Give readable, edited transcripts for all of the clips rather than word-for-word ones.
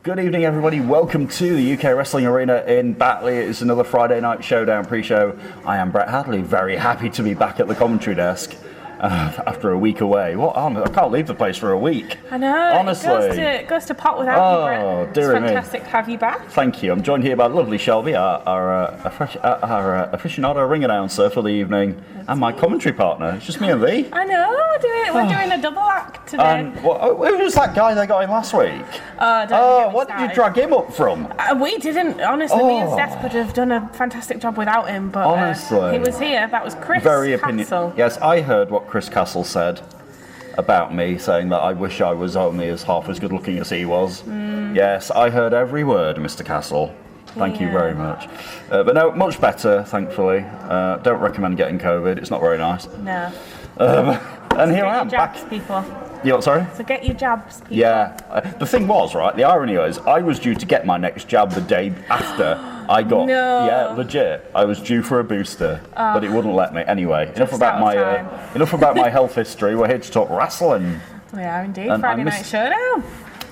Good evening, everybody. Welcome to the UK Wrestling Arena in Batley. It's another Friday night Showdown pre-show. I am Brett Hadley, very happy to be back at the commentary desk after a week away. I can't leave the place for a week. I know. Honestly. It goes to pot without you, Brett. It's fantastic to have you back. Thank you. I'm joined here by lovely Shelby, our aficionado ring announcer for the evening, and my commentary partner. It's just me and Lee. I know. We're doing a double act today. Who was that guy they got in last week? What did you drag him up from? We didn't. Honestly, me and Steph could have done a fantastic job without him, but honestly, he was here. That was Chris Castle. Yes, I heard what Chris Castle said about me, saying that I wish I was only as half as good looking as he was. Yes, I heard every word, Mr. Castle. Thank you very much. But no, much better, thankfully. Don't recommend getting COVID. It's not very nice. No. And here I am, back. People. You what, sorry? So get your jabs, people. Yeah. The thing was, right, the irony is, I was due to get my next jab the day after I got... No. Yeah, legit. I was due for a booster, but it wouldn't let me. Anyway, enough about my health history. We're here to talk wrestling. We are indeed. Friday Night Showdown.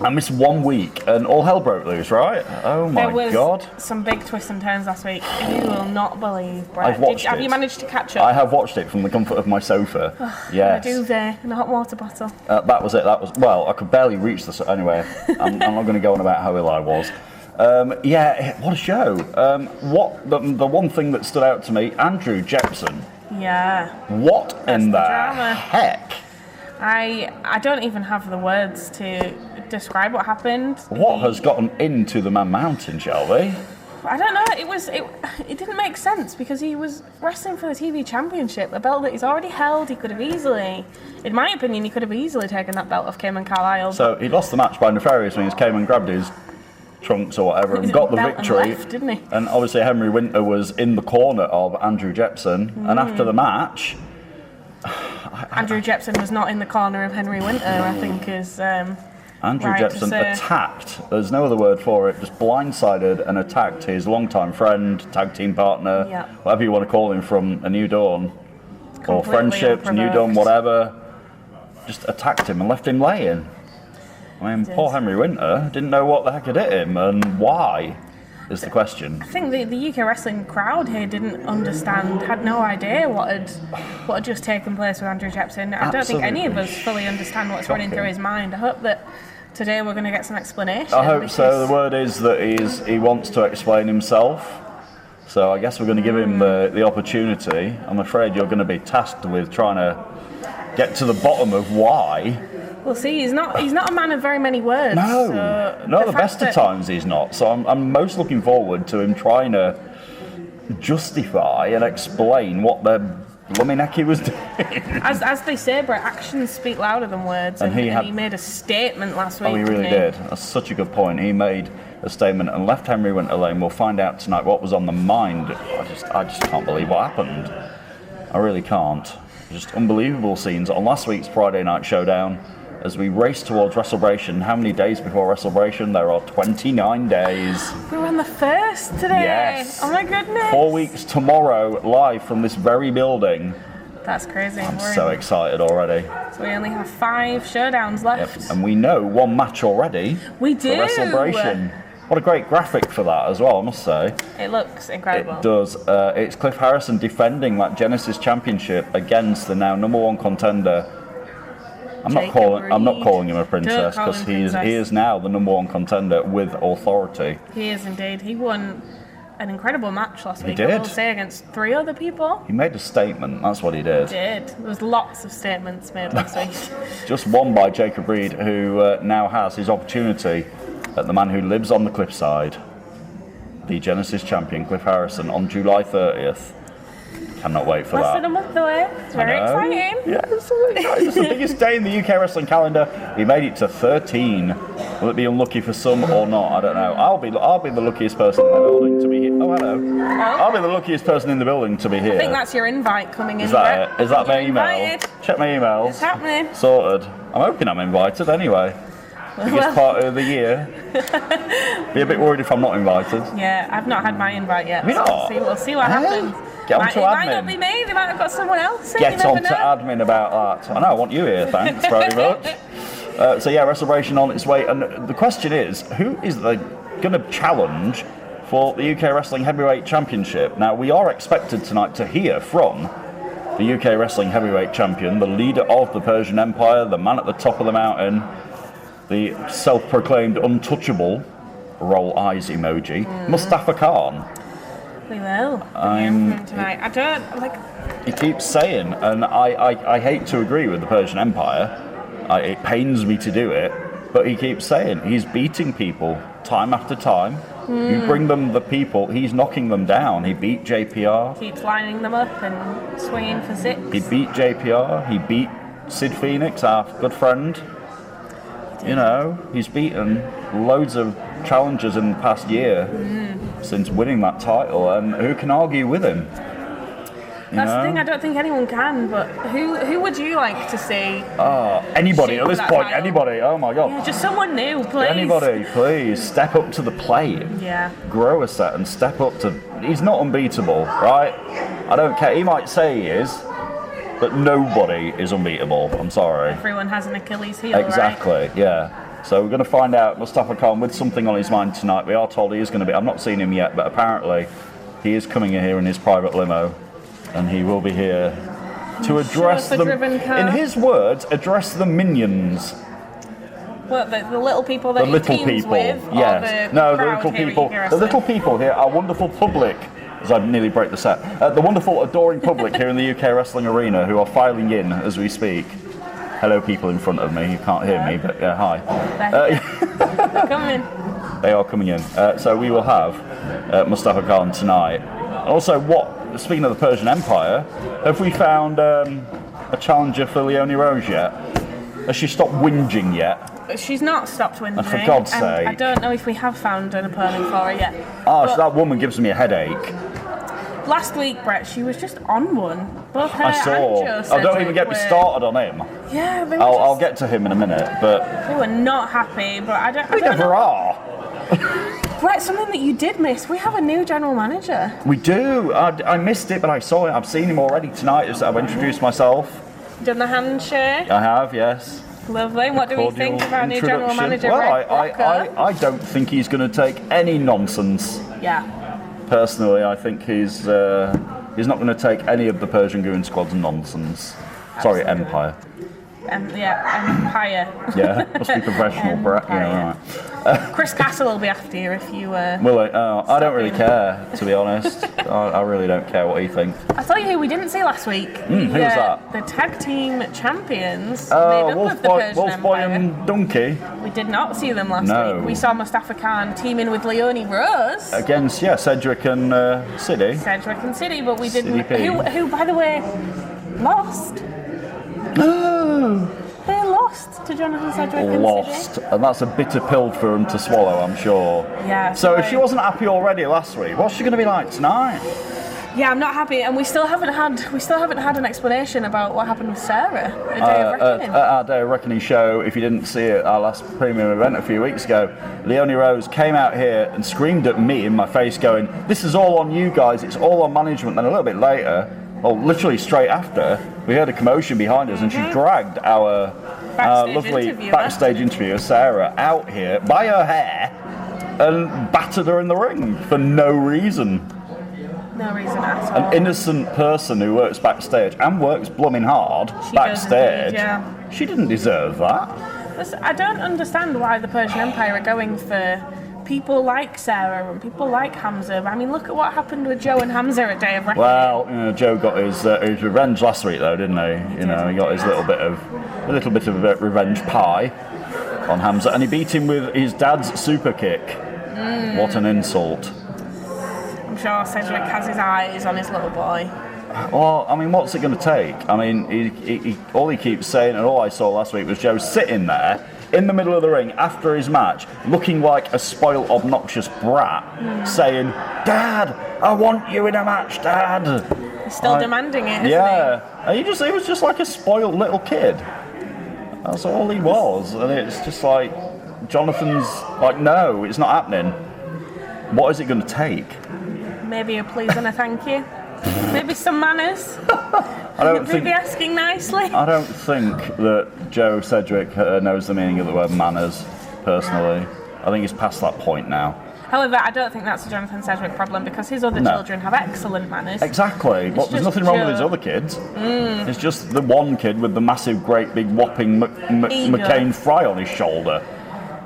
I missed 1 week and all hell broke loose, right? Oh my God. There was some big twists and turns last week. You will not believe, Brett. I've watched it. Have you managed to catch up? I have watched it from the comfort of my sofa. Yes. A duvet and a hot water bottle. That was it. Well, I could barely reach the... Anyway, I'm not going to go on about how ill I was. What a show. The one thing that stood out to me, Andrew Jepson. Yeah. What in the heck? I don't even have the words to describe what happened. What has gotten into the Man Mountain, shall we? I don't know. It didn't make sense because he was wrestling for the TV Championship, a belt that he's already held. He could have easily, in my opinion, taken that belt off Cayman Carlisle. So he lost the match by nefarious means. Cayman grabbed his trunks or whatever and got the victory. Left, didn't he? And obviously Henry Winter was in the corner of Andrew Jepson. And after the match... Andrew Jepson was not in the corner of Henry Winter, I think is... Andrew Jepson attacked, there's no other word for it, just blindsided and attacked his longtime friend, tag team partner, whatever you want to call him from A New Dawn, or Friendships, New Dawn, whatever. Just attacked him and left him laying. I mean, poor Henry Winter didn't know what the heck had hit him and why, is the question. I think the UK wrestling crowd here didn't understand, had no idea what had just taken place with Andrew Jepson. I don't think any of us fully understand what's running through his mind. I hope that today we're going to get some explanation. I hope so. The word is that he wants to explain himself. So I guess we're going to give him the opportunity. I'm afraid you're going to be tasked with trying to get to the bottom of why. We'll see. He's not a man of very many words. No, the best of times he's not. So I'm most looking forward to him trying to justify and explain what the blooming heck he was doing. As they say, Brett, actions speak louder than words. And he made a statement last week. Oh, he really did. That's such a good point. He made a statement and left Henry Winter alone. We'll find out tonight what was on the mind. I just can't believe what happened. I really can't. Just unbelievable scenes on last week's Friday Night Showdown. As we race towards WrestleBration, how many days before WrestleBration? There are 29 days. We're on the 1st today. Yes. Oh my goodness. 4 weeks tomorrow, live from this very building. That's crazy. I'm so excited already. So we only have 5 showdowns left. Yep. And we know one match already. We do. For WrestleBration. What a great graphic for that as well, I must say. It looks incredible. It does. It's Cliff Harrison defending that Genesis Championship against the now #1 contender. I'm not calling him a princess because he is now the #1 contender with authority. He is indeed. He won an incredible match last week. He did. I will say, against 3 other people. He made a statement. That's what he did. He did. There was lots of statements made last week. Just one by Jacob Reed, who now has his opportunity at the man who lives on the cliffside, the Genesis champion Cliff Harrison, on July 30th. Cannot wait for that. Less than a month away. It's very exciting. Yeah, it's so exciting. It's the biggest day in the UK wrestling calendar. He made it to 13. Will it be unlucky for some or not? I don't know. I'll be the luckiest person in the building to be here. Oh, hello. I'll be the luckiest person in the building to be here. I think that's your invite coming in. Is that it? Is that my email? Invited. Check my emails. It's happening. Sorted. I'm hoping I'm invited anyway. Biggest part of the year. Be a bit worried if I'm not invited. Yeah, I've not had my invite yet. Have you not? We'll see what happens. Get on to admin. It might not be me, they might have got someone else. Get on to admin about that. I know, I want you here, thanks very much. So yeah, Restoration on its way. And the question is, who is going to challenge for the UK Wrestling Heavyweight Championship? Now, we are expected tonight to hear from the UK Wrestling Heavyweight Champion, the leader of the Persian Empire, the man at the top of the mountain, the self-proclaimed untouchable, roll eyes emoji, Mustafa Khan. We will. Tonight. I don't, like... He keeps saying, and I hate to agree with the Persian Empire, it pains me to do it, but he keeps saying he's beating people time after time. You bring them the people, he's knocking them down. He beat JPR. Keeps lining them up and swinging for 6. He beat JPR. He beat Sid Phoenix, our good friend. You know, he's beaten loads of challengers in the past year since winning that title, and who can argue with him? That's the thing, I don't think anyone can, but who would you like to see? Anybody at this point, title? Anybody, oh my god. Yeah, just someone new, please. Anybody, please, step up to the plate. Yeah. Grow a set and step up to... He's not unbeatable, right? I don't care, he might say he is, but nobody is unbeatable, I'm sorry. Everyone has an Achilles heel, exactly, right? Yeah. So we're going to find out Mustafa Khan with something on his mind tonight. We are told he is going to be... I've not seen him yet, but apparently he is coming in here in his private limo. And he will be here to address them, in his words, address the minions. Well, the little people that the little people, with, yes. No, the little people. The little people here, our wonderful public, as I nearly break the set, the wonderful, adoring public here in the UK Wrestling Arena who are filing in as we speak. Hello, people in front of me. You can't hear me, but yeah, hi. They're coming. They are coming in. So we will have Mustafa Khan tonight. Also, speaking of the Persian Empire, have we found a challenger for Leonie Rose yet? Has she stopped whinging yet? She's not stopped whinging. For God's sake. I don't know if we have found an opponent for her yet. So that woman gives me a headache. Last week, Brett, she was just on one. Both her I saw. and Joe Don't even get me started on him. Yeah, I'll get to him in a minute, but... They were not happy, but I don't never know. are. Right, something that you did miss. We have a new general manager. We do. I missed it, but I saw it. I've seen him already tonight as I've introduced myself. Done the handshake? I have, yes. Lovely. What do we think of our new general manager? Well, I don't think he's going to take any nonsense. Yeah. Personally, I think he's not going to take any of the Persian Goon Squad's nonsense. Absolutely. Sorry, Empire. Empire. Yeah, must be professional, Brett. Yeah, right. Chris Castle will be after you if you... Will I? Oh, I don't really care, to be honest. I really don't care what he thinks. I'll tell you who we didn't see last week. Who was that? The tag team champions. Wolfboy and Donkey. We did not see them last week. We saw Mustafa Khan teaming with Leonie Rose. Against, Cedric and City. Cedric and City, but we didn't... Who, by the way, lost. They lost to Jonathan Cedric and City. And that's a bitter pill for him to swallow, I'm sure. Yeah. So if she wasn't happy already last week, what's she going to be like tonight? Yeah, I'm not happy, and we still haven't had an explanation about what happened with Sarah at Day of Reckoning. At our Day of Reckoning show, if you didn't see it, our last premium event a few weeks ago, Leonie Rose came out here and screamed at me in my face, going, "This is all on you guys. It's all on management." Then a little bit later, literally straight after, we heard a commotion behind us, and she dragged our lovely backstage interviewer, Sarah, out here by her hair and battered her in the ring for no reason. No reason at all. An innocent person who works backstage and works blooming hard backstage. Indeed, She didn't deserve that. I don't understand why the Persian Empire are going for people like Sarah and people like Hamza. I mean, look at what happened with Joe and Hamza at Day of Reckoning. Well, Joe got his revenge last week, though, didn't he? He got his little bit of a revenge pie on Hamza, and he beat him with his dad's super kick. What an insult! I'm sure Cedric has his eyes on his little boy. Well, I mean, what's it going to take? I mean, all he keeps saying, and all I saw last week was Joe sitting there in the middle of the ring after his match, looking like a spoiled, obnoxious brat, saying, "Dad, I want you in a match, Dad." He's still demanding it, isn't he? And he was just like a spoiled little kid. That's all he was, and it's just like Jonathan's like, "No, it's not happening." What is it going to take? Maybe a please and a thank you. Maybe some manners. I don't think. Maybe asking nicely. I don't think that Joe Sedgwick knows the meaning of the word manners. Personally, I think he's past that point now. However, I don't think that's a Jonathan Sedgwick problem because his other children have excellent manners. Exactly. Well, there's nothing wrong with his other kids. It's just the one kid with the massive, great, big, whopping McCain fry on his shoulder.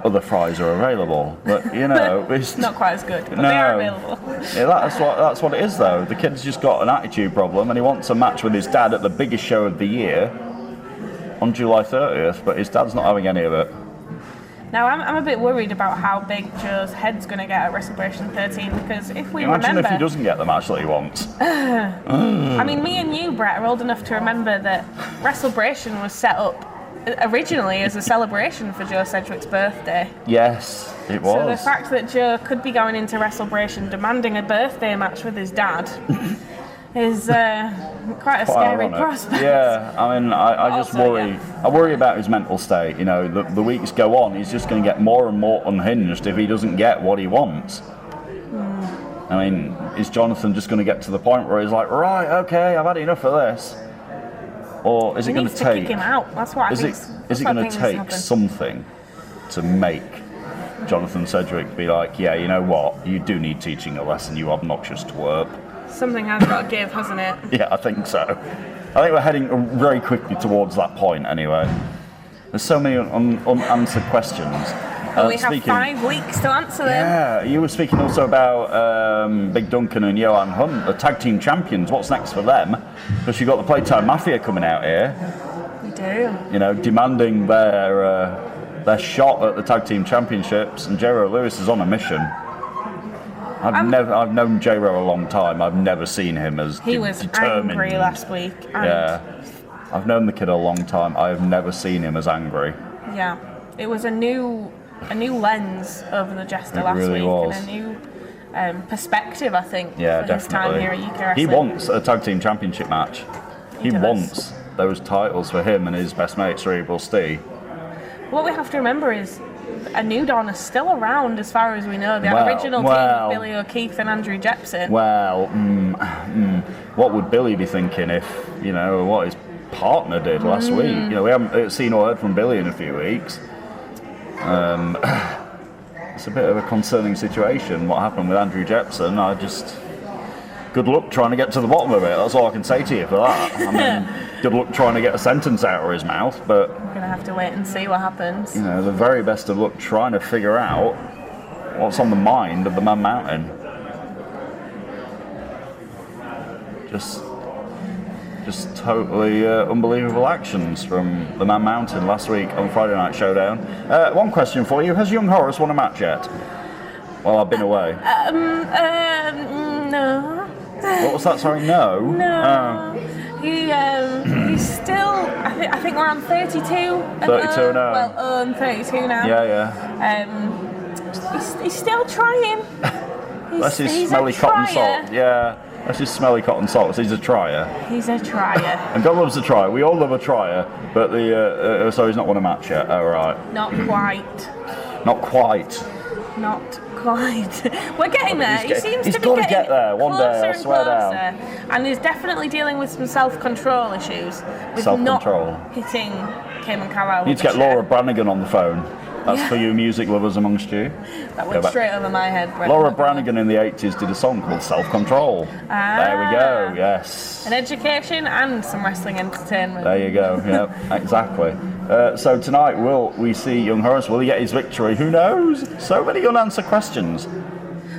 Other fries are available, but it's not quite as good. But they are available. Yeah, that's what it is, though. The kid's just got an attitude problem, and he wants a match with his dad at the biggest show of the year on July 30th. But his dad's not having any of it. Now, I'm a bit worried about how big Joe's head's going to get at WrestleBration 13 because if we Imagine remember... if he doesn't get the match that he wants. I mean, me and you, Brett, are old enough to remember that WrestleBration was set up originally as a celebration for Joe Sedgwick's birthday. Yes, it was. So the fact that Joe could be going into WrestleBration demanding a birthday match with his dad is quite a scary prospect. Yeah, I mean, I just worry. Yeah. I worry about his mental state. The weeks go on, he's just going to get more and more unhinged if he doesn't get what he wants. I mean, is Jonathan just going to get to the point where he's like, right, okay, I've had enough of this? Or is it going to take... kick him out. That's what I think. Is it going to take something to make Jonathan Sedgwick be like, yeah, you know what, you do need teaching a lesson, you obnoxious twerp? Something has got to give, hasn't it? Yeah, I think so. I think we're heading very quickly towards that point anyway. There's so many unanswered questions. But we have 5 weeks to answer them. Yeah, you were speaking also about Big Duncan and Johan Hunt, the tag team champions. What's next for them? Because you've got the Playtime Mafia coming out here. We do. Demanding their shot at the tag team championships, and J-Ro Lewis is on a mission. I've known J-Ro a long time. I've never seen him as he was determined. Angry last week. Yeah, I've known the kid a long time. I have never seen him as angry. Yeah, it was a new lens over the Jester last really week, was. And a new perspective, I think, for his time here at UK Wrestling. He wants a tag team championship match. He wants those titles for him and his best mate, Cerebral Steve. What we have to remember is a New Dawn is still around as far as we know. The original team of Billy O'Keefe and Andrew Jepson. Well, what would Billy be thinking if, what his partner did last week? We haven't seen or heard from Billy in a few weeks. It's a bit of a concerning situation, what happened with Andrew Jepson. Good luck trying to get to the bottom of it. That's all I can say to you for that. I mean, good luck trying to get a sentence out of his mouth, but... We're going to have to wait and see what happens. The very best of luck trying to figure out what's on the mind of the Man Mountain. Just totally unbelievable actions from the Man Mountain last week on Friday Night Showdown. One question for you. Has Young Horace won a match yet? Well, I've been away. No. What was that? Sorry, no? No. He's still... I think we're on 32. 32 now. Well, 32 now. Yeah. He's still trying. That's his smelly cotton salt. Yeah. That's his smelly cotton salts. He's a trier. He's a trier. And God loves a trier. We all love a trier. But so he's not won a match yet. Oh, right. Not quite. Not quite. Not quite. We're getting there. He seems he's to be got to getting get there one day, I swear down. And he's definitely dealing with some self-control issues. With Self-control. not hitting Cayman Carroll. You need to get Laura Brannigan on the phone. That's for you music lovers amongst you. That went straight over my head. Brett. Laura Brannigan in the 80s did a song called Self-Control. There we go, yes. An education and some wrestling entertainment. There you go, yep, exactly. So tonight, will we see Young Horace? Will he get his victory? Who knows? So many unanswered questions.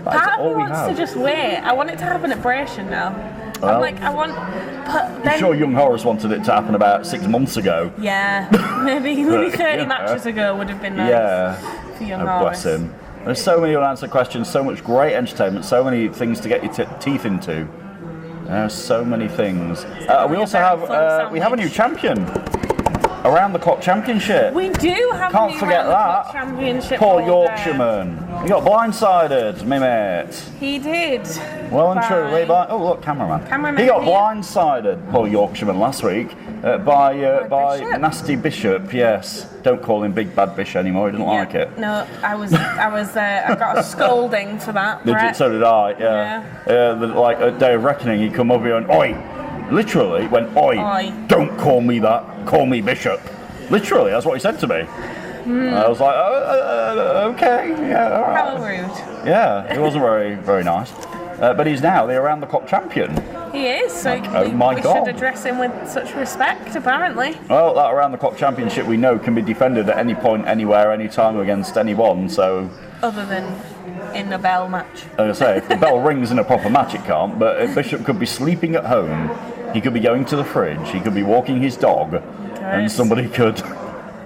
Part of me wants to just wait. I want it to happen at Preshow now. Well, I'm sure Young Horace wanted it to happen about 6 months ago. Yeah, maybe 30 matches ago would have been nice for Young Horace. Bless him. There's so many unanswered questions, so much great entertainment, so many things to get your teeth into. There's so many things. We also have we have a new champion. Around the Clock Championship. We do have Can't a new forget that. Championship. Poor Yorkshireman. He got blindsided, me mate. He did. Well and truly by... Oh, look, cameraman. He got blindsided, poor Yorkshireman, last week by Nasty Bishop, yes. Don't call him Big Bad Bish anymore, he didn't like it. No, I got a scolding for that, Brett. So did I, yeah. Like, a day of reckoning, he come over here and, oi! Literally went, oi! Don't call me that, call me Bishop. Literally, that's what he said to me. I was like, okay, yeah, all right. How rude. Yeah, it wasn't very, very nice. But he's now the around the clock champion. He is, so we should address him with such respect, apparently. Well, that around the clock championship we know can be defended at any point, anywhere, any time against anyone, so... Other than in a bell match. As I say, if the bell rings in a proper match it can't, but if Bishop could be sleeping at home, he could be going to the fridge, he could be walking his dog, and somebody could...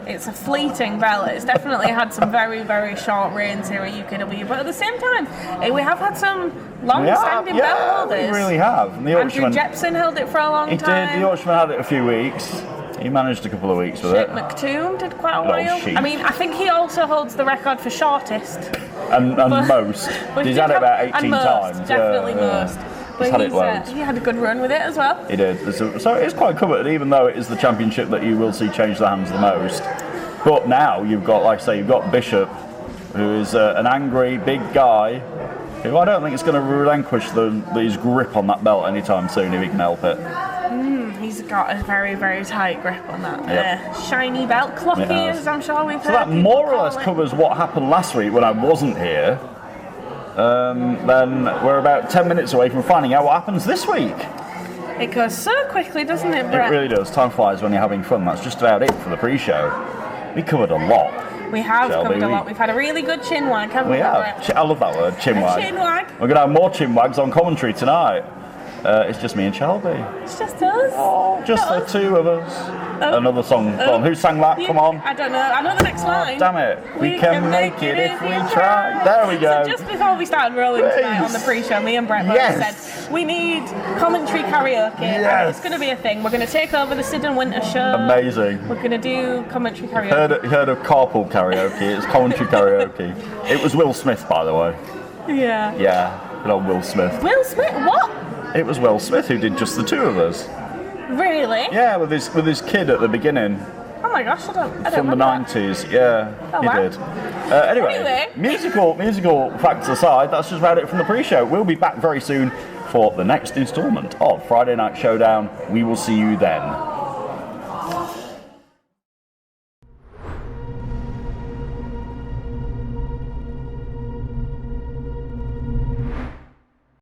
It's a fleeting bell. It's definitely had some very, very short reigns here at UKW, but at the same time, we have had some long-standing bell holders. We really have. And Andrew Jepson held it for a long time. He did. The Yorkshireman had it a few weeks. He managed a couple of weeks with it. McToomb did quite a while. I mean, I think he also holds the record for shortest. And most. He's had it about 18 times. Definitely most. But he had a good run with it as well. He did. So it is quite coveted, even though it is the championship that you will see change the hands the most. But now you've got, like I say, you've got Bishop, who is an angry, big guy, who I don't think is going to relinquish his grip on that belt anytime soon if he can help it. He's got a very, very tight grip on that shiny belt, clocky, as I'm sure we've heard. So that more or less covers what happened last week when I wasn't here. Then we're about 10 minutes away from finding out what happens this week. It goes so quickly, doesn't it, Brett? It really does. Time flies when you're having fun. That's just about it for the pre-show. We covered a lot. We have covered a lot. We've had a really good chin wag, haven't we? We have. I love that word, chin wag. Chin wag. We're going to have more chin wags on commentary tonight. It's just me and Shelby. It's just us. Oh, just the two of us. Another song. Go on, who sang that? Come on. I don't know. I know the next line. Damn it. We can make it if we try. There we go. So just before we started rolling tonight on the pre-show, me and Brett both said, we need commentary karaoke. Yes. It's going to be a thing. We're going to take over the Sid and Winter show. Amazing. We're going to do commentary karaoke. Heard of carpool karaoke? It's commentary karaoke. It was Will Smith, by the way. Yeah. Yeah. Good old Will Smith. Will Smith? What? It was Will Smith who did just the two of us. Really? Yeah, with his kid at the beginning. Oh my gosh, I don't from the 90s, yeah, he did. Anyway, musical facts aside, that's just about it from the pre-show. We'll be back very soon for the next instalment of Friday Night Showdown. We will see you then.